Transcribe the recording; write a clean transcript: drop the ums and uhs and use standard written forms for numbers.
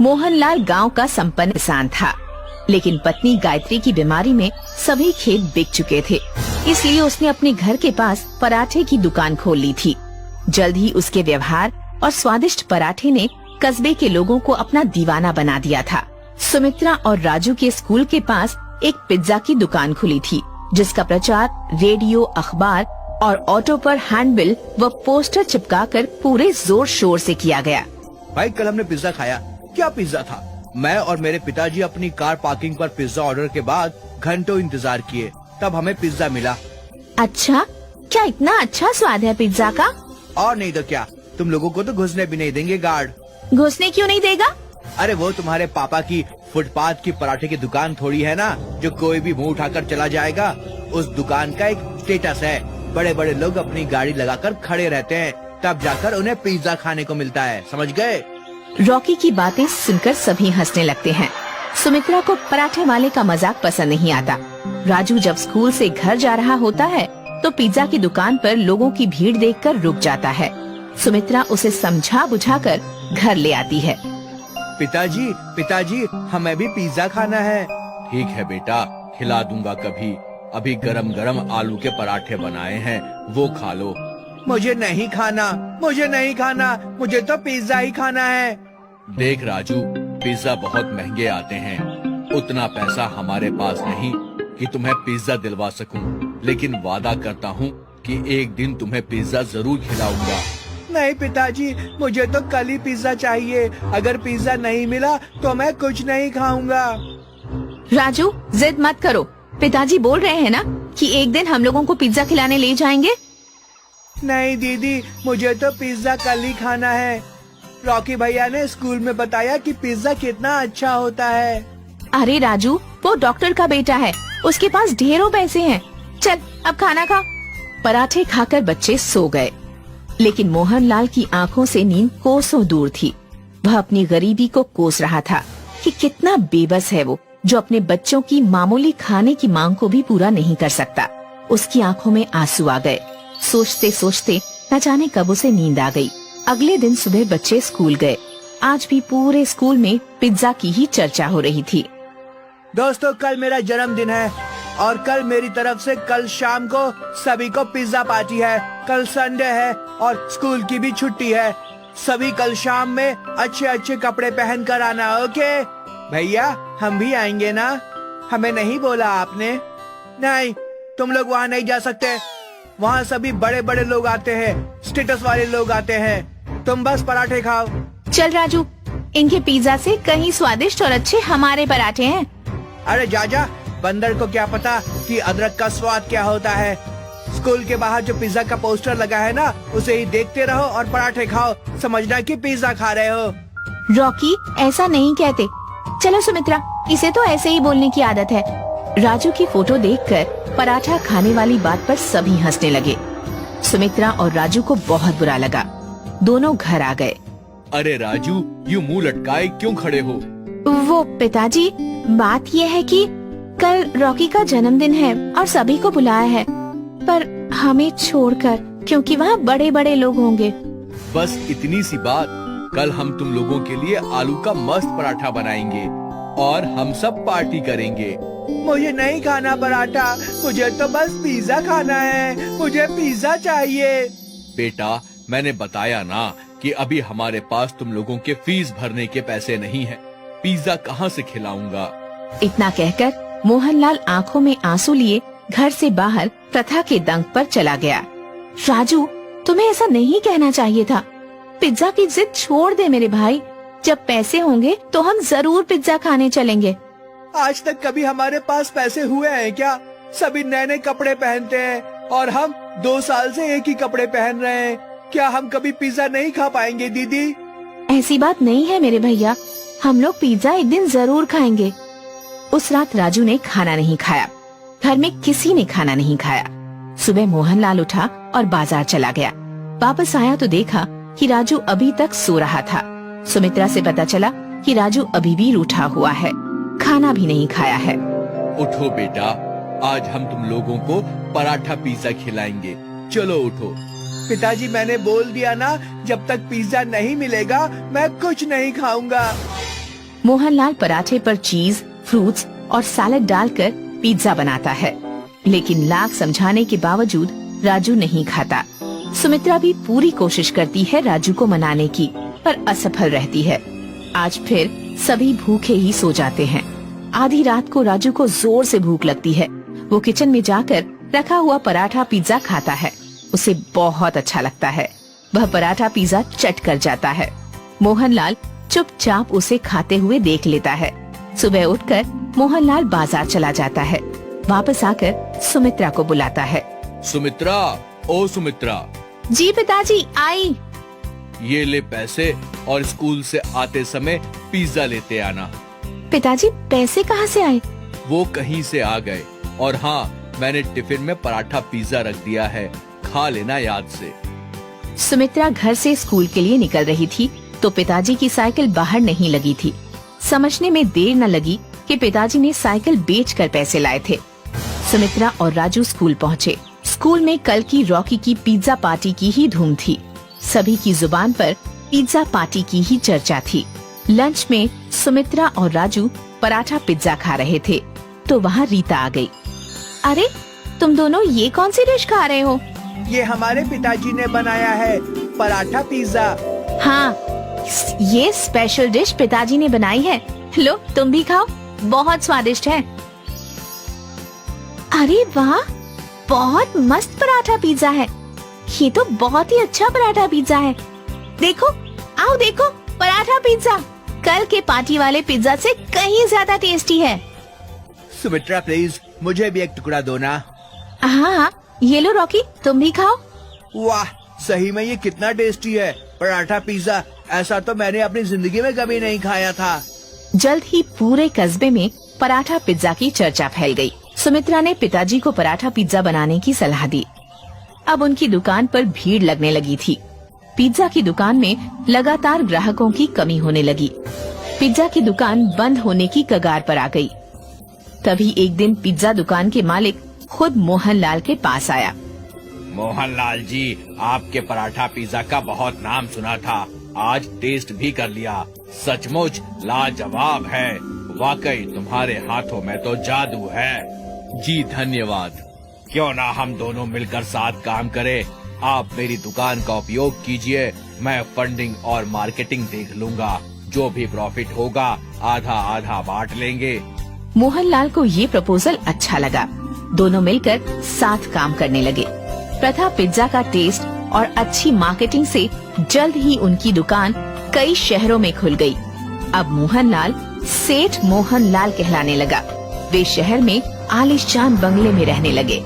मोहनलाल गांव का संपन्न किसान था, लेकिन पत्नी गायत्री की बीमारी में सभी खेत बिक चुके थे। इसलिए उसने अपने घर के पास पराठे की दुकान खोल ली थी। जल्द ही उसके व्यवहार और स्वादिष्ट पराठे ने कस्बे के लोगों को अपना दीवाना बना दिया था। सुमित्रा और राजू के स्कूल के पास एक पिज्जा की दुकान खुली थी, जिसका प्रचार रेडियो, अखबार और ऑटो पर हैंडबिल व पोस्टर चिपकाकर पूरे जोर शोर से किया गया। भाई, कल हमने पिज्जा खाया। क्या पिज्जा था? मैं और मेरे पिताजी अपनी कार पार्किंग पर पिज्जा ऑर्डर के बाद घंटों इंतजार किए, तब हमें पिज्जा मिला। अच्छा, क्या इतना अच्छा स्वाद है पिज्जा का? और नहीं तो क्या, तुम लोगों को तो घुसने भी नहीं देंगे गार्ड। घुसने क्यों नहीं देगा? अरे वो तुम्हारे पापा की फुटपाथ की पराठे की दुकान थोड़ी है ना, जो कोई भी मुंह उठाकर चला जाएगा। उस दुकान का एक स्टेटस है। बड़े बड़े लोग अपनी गाड़ी लगाकर खड़े रहते हैं, तब जाकर उन्हें पिज्जा खाने को मिलता है, समझ गए? रॉकी की बातें सुनकर सभी हंसने लगते हैं। सुमित्रा को पराठे वाले का मजाक पसंद नहीं आता। राजू जब स्कूल से घर जा रहा होता है तो पिज्जा की दुकान पर लोगों की भीड़ देखकर रुक जाता है। सुमित्रा उसे समझा बुझाकर घर ले आती है। पिताजी, पिताजी, हमें भी पिज्जा खाना है। ठीक है बेटा, खिला दूंगा कभी। अभी गरम गरम आलू के पराठे बनाए हैं, वो खा लो। मुझे नहीं खाना, मुझे नहीं खाना, मुझे तो पिज्जा ही खाना है। देख राजू, पिज्जा बहुत महंगे आते हैं। उतना पैसा हमारे पास नहीं कि तुम्हें पिज्जा दिलवा सकूं, लेकिन वादा करता हूं कि एक दिन तुम्हें पिज्जा जरूर खिलाऊंगा। नहीं पिताजी, मुझे तो कल ही पिज्जा चाहिए। अगर पिज्जा नहीं मिला तो मैं कुछ नहीं खाऊंगा। राजू, जिद मत करो। पिताजी बोल रहे हैं ना कि एक दिन हम लोगों को पिज्जा खिलाने ले जाएंगे। नहीं दीदी, मुझे तो पिज्जा कल ही खाना है। रॉकी भैया ने स्कूल में बताया कि पिज्जा कितना अच्छा होता है। अरे राजू, वो डॉक्टर का बेटा है, उसके पास ढेरों पैसे हैं। चल अब खाना खा। पराठे खाकर बच्चे सो गए, लेकिन मोहनलाल की आंखों से नींद कोसों दूर थी। वह अपनी गरीबी को कोस रहा था कि कितना बेबस है वो, जो अपने बच्चों की मामूली खाने की मांग को भी पूरा नहीं कर सकता। उसकी आंखों में आंसू आ गए। सोचते सोचते न जाने कब उसे नींद आ गई। अगले दिन सुबह बच्चे स्कूल गए। आज भी पूरे स्कूल में पिज्जा की ही चर्चा हो रही थी। दोस्तों, कल मेरा जन्मदिन है और कल मेरी तरफ से कल शाम को सभी को पिज्जा पार्टी है। कल संडे है और स्कूल की भी छुट्टी है। सभी कल शाम में अच्छे अच्छे कपड़े पहन कर आना, ओके? भैया, हम भी आएंगे ना? हमें नहीं बोला आपने? नहीं, तुम लोग वहाँ नहीं जा सकते। वहाँ सभी बड़े बड़े लोग आते हैं, स्टेटस वाले लोग आते हैं। तुम बस पराठे खाओ। चल राजू, इनके पिज्जा से कहीं स्वादिष्ट और अच्छे हमारे पराठे हैं। अरे जा, बंदर को क्या पता कि अदरक का स्वाद क्या होता है। स्कूल के बाहर जो पिज्जा का पोस्टर लगा है ना, उसे ही देखते रहो और पराठे खाओ, समझना कि पिज्जा खा रहे हो। रॉकी, ऐसा नहीं कहते। चलो सुमित्रा, इसे तो ऐसे ही बोलने की आदत है। राजू की फोटो देखकर पराठा खाने वाली बात पर सभी हंसने लगे। सुमित्रा और राजू को बहुत बुरा लगा। दोनों घर आ गए। अरे राजू, यूं मुंह लटकाए क्यों खड़े हो? वो पिताजी, बात ये है कि कल रॉकी का जन्मदिन है और सभी को बुलाया है, पर हमें छोड़कर, क्योंकि वहाँ बड़े बड़े लोग होंगे। बस इतनी सी बात। कल हम तुम लोगों के लिए आलू का मस्त पराठा बनाएंगे और हम सब पार्टी करेंगे। मुझे नहीं खाना पराठा, मुझे तो बस पिज्जा खाना है। मुझे पिज्जा चाहिए। बेटा, मैंने बताया ना कि अभी हमारे पास तुम लोगों के फीस भरने के पैसे नहीं हैं। पिज्जा कहाँ से खिलाऊंगा? इतना कहकर मोहनलाल आंखों में आंसू लिए घर से बाहर प्रथा के दंग पर चला गया। राजू, तुम्हें ऐसा नहीं कहना चाहिए था। पिज्जा की जिद छोड़ दे मेरे भाई। जब पैसे होंगे तो हम जरूर पिज्जा खाने चलेंगे। आज तक कभी हमारे पास पैसे हुए हैं क्या? सभी नए नए कपड़े पहनते हैं और हम 2 साल से एक ही कपड़े पहन रहे हैं। क्या हम कभी पिज्जा नहीं खा पाएंगे दीदी? ऐसी बात नहीं है मेरे भैया, हम लोग पिज्जा एक दिन जरूर खाएंगे। उस रात राजू ने खाना नहीं खाया। घर में किसी ने खाना नहीं खाया। सुबह मोहनलाल उठा और बाजार चला गया। वापस आया तो देखा कि राजू अभी तक सो रहा था। सुमित्रा से पता चला कि राजू अभी भी रूठा हुआ है, खाना भी नहीं खाया है। उठो बेटा, आज हम तुम लोगों को पराठा पिज्जा खिलाएंगे। चलो उठो। पिताजी, मैंने बोल दिया ना, जब तक पिज्जा नहीं मिलेगा मैं कुछ नहीं खाऊंगा। मोहनलाल पराठे पर चीज, फ्रूट्स और सैलेड डालकर पिज्जा बनाता है, लेकिन लाख समझाने के बावजूद राजू नहीं खाता। सुमित्रा भी पूरी कोशिश करती है राजू को मनाने की, पर असफल रहती है। आज फिर सभी भूखे ही सो जाते हैं। आधी रात को राजू को जोर से भूख लगती है। वो किचन में जाकर रखा हुआ पराठा पिज्जा खाता है। उसे बहुत अच्छा लगता है। वह पराठा पिज्जा चट कर जाता है। मोहनलाल चुपचाप उसे खाते हुए देख लेता है। सुबह उठकर मोहनलाल बाजार चला जाता है। वापस आकर सुमित्रा को बुलाता है। सुमित्रा, ओ सुमित्रा। जी पिताजी, आई। ये ले पैसे और स्कूल से आते समय पिज्जा लेते आना। पिताजी, पैसे कहाँ से आए? वो कहीं से आ गए। और हाँ, मैंने टिफिन में पराठा पिज्जा रख दिया है, खा लेना याद से। सुमित्रा घर से स्कूल के लिए निकल रही थी तो पिताजी की साइकिल बाहर नहीं लगी थी। समझने में देर न लगी कि पिताजी ने साइकिल बेचकर पैसे लाए थे। सुमित्रा और राजू स्कूल पहुँचे। स्कूल में कल की रॉकी की पिज्जा पार्टी की ही धूम थी। सभी की जुबान पर पिज्जा पार्टी की ही चर्चा थी। लंच में सुमित्रा और राजू पराठा पिज्जा खा रहे थे तो वहाँ रीता आ गई। अरे, तुम दोनों ये कौन सी डिश खा रहे हो? ये हमारे पिताजी ने बनाया है, पराठा पिज्जा। हाँ, ये स्पेशल डिश पिताजी ने बनाई है। लो, तुम भी खाओ, बहुत स्वादिष्ट है। अरे वाह, बहुत मस्त पराठा पिज्जा है। ये तो बहुत ही अच्छा पराठा पिज्जा है। देखो, आओ देखो, पराठा पिज्जा कल के पार्टी वाले पिज्जा से कहीं ज्यादा टेस्टी है। सुमित्रा प्लीज, मुझे भी एक टुकड़ा दो ना। हाँ, ये लो रॉकी, तुम भी खाओ। वाह, सही में ये कितना टेस्टी है पराठा पिज्जा। ऐसा तो मैंने अपनी जिंदगी में कभी नहीं खाया था। जल्द ही पूरे कस्बे में पराठा पिज्जा की चर्चा फैल गई। सुमित्रा ने पिताजी को पराठा पिज्जा बनाने की सलाह दी। अब उनकी दुकान पर भीड़ लगने लगी थी। पिज्जा की दुकान में लगातार ग्राहकों की कमी होने लगी। पिज्जा की दुकान बंद होने की कगार पर आ गई। तभी एक दिन पिज्जा दुकान के मालिक खुद मोहनलाल के पास आया। मोहनलाल जी, आपके पराठा पिज्जा का बहुत नाम सुना था, आज टेस्ट भी कर लिया। सचमुच लाजवाब है। वाकई तुम्हारे हाथों में तो जादू है। जी धन्यवाद। क्यों ना हम दोनों मिलकर साथ काम करें। आप मेरी दुकान का उपयोग कीजिए, मैं फंडिंग और मार्केटिंग देख लूंगा। जो भी प्रॉफिट होगा आधा आधा बांट लेंगे। मोहनलाल को ये प्रपोजल अच्छा लगा। दोनों मिलकर साथ काम करने लगे। प्रथा पिज्जा का टेस्ट और अच्छी मार्केटिंग से जल्द ही उनकी दुकान कई शहरों में खुल गई। अब मोहनलाल सेठ मोहनलाल कहलाने लगा। वे शहर में आलीशान बंगले में रहने लगे।